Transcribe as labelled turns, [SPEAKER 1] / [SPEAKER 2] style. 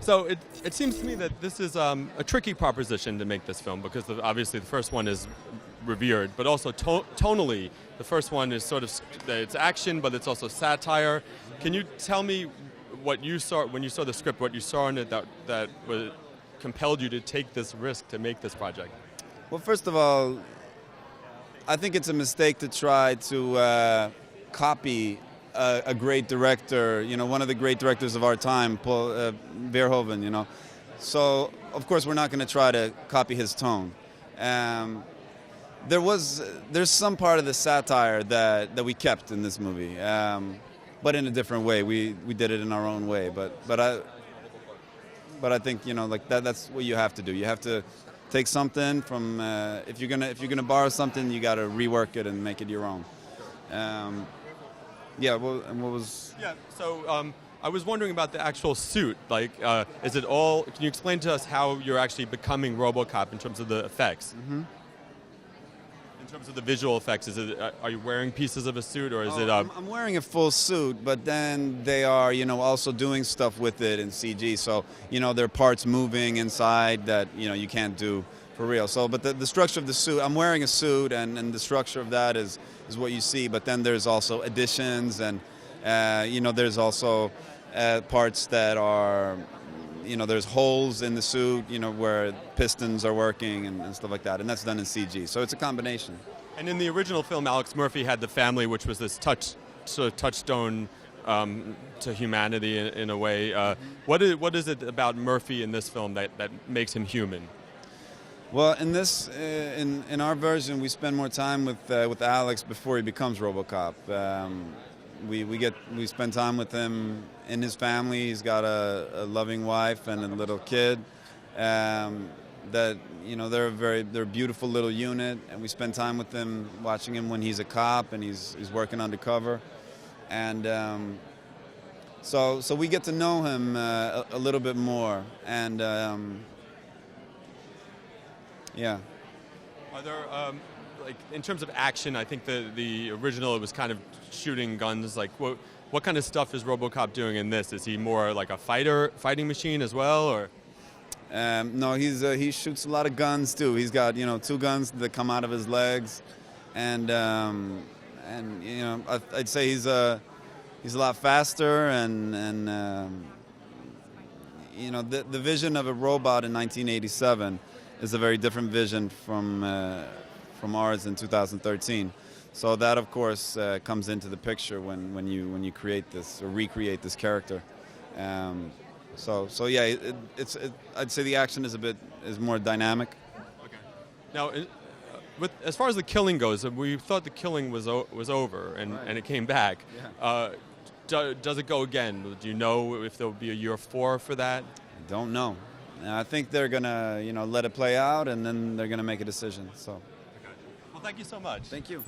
[SPEAKER 1] So it seems to me that this is a tricky proposition to make this film because obviously the first one is revered, but also tonally, the first one is sort of, it's action, but it's also satire. Can you tell me what you saw when you saw the script, what you saw in it that compelled you to take this risk to make this project?
[SPEAKER 2] Well, first of all, I think it's a mistake to try to copy a great director, one of the great directors of our time, Paul Verhoeven, So, of course, we're not going to try to copy his tone. There's some part of the satire that we kept in this movie, but in a different way. We did it in our own way. But I think that's what you have to do. You have to take something from if you're gonna borrow something, you got to rework it and make it your own. Yeah. Well, and what was?
[SPEAKER 1] Yeah. So I was wondering about the actual suit. Like, is it all? Can you explain to us how you're actually becoming RoboCop in terms of the effects?
[SPEAKER 2] Mm-hmm.
[SPEAKER 1] In terms of the visual effects, is it? Are you wearing pieces of a suit, or is it?
[SPEAKER 2] I'm wearing a full suit, but then they are, also doing stuff with it in CG. So, there are parts moving inside that you can't do for real. So, but the structure of the suit, I'm wearing a suit, and the structure of that is what you see. But then there's also additions, and there's also parts that are. There's holes in the suit, where pistons are working and stuff like that, and that's done in CG. So it's a combination.
[SPEAKER 1] And in the original film, Alex Murphy had the family, which was this touchstone to humanity in a way. What is it about Murphy in this film that makes him human?
[SPEAKER 2] Well, in this, in our version, we spend more time with Alex before he becomes RoboCop. We spend time with him in his family. He's got a loving wife and a little kid. That they're a beautiful little unit, and we spend time with him, watching him when he's a cop and he's working undercover, and so we get to know him a little bit more, and yeah.
[SPEAKER 1] Are there like in terms of action? I think the original, it was kind of shooting guns. Like what kind of stuff is RoboCop doing in this? Is he more like a fighting machine as well, or?
[SPEAKER 2] No, he shoots a lot of guns too. He's got 2 guns that come out of his legs, and I'd say he's a lot faster, and the vision of a robot in 1987 is a very different vision from ours in 2013. So that, of course, comes into the picture when you create this or recreate this character. So yeah, I'd say the action is more dynamic.
[SPEAKER 1] Okay. Now, as far as the killing goes, we thought the killing was over, and it came back.
[SPEAKER 2] Yeah.
[SPEAKER 1] Does it go again? Do you know if there will be a year 4 for that?
[SPEAKER 2] I don't know. I think they're gonna let it play out, and then they're gonna make a decision. So.
[SPEAKER 1] Okay. Well, thank you so much.
[SPEAKER 2] Thank you.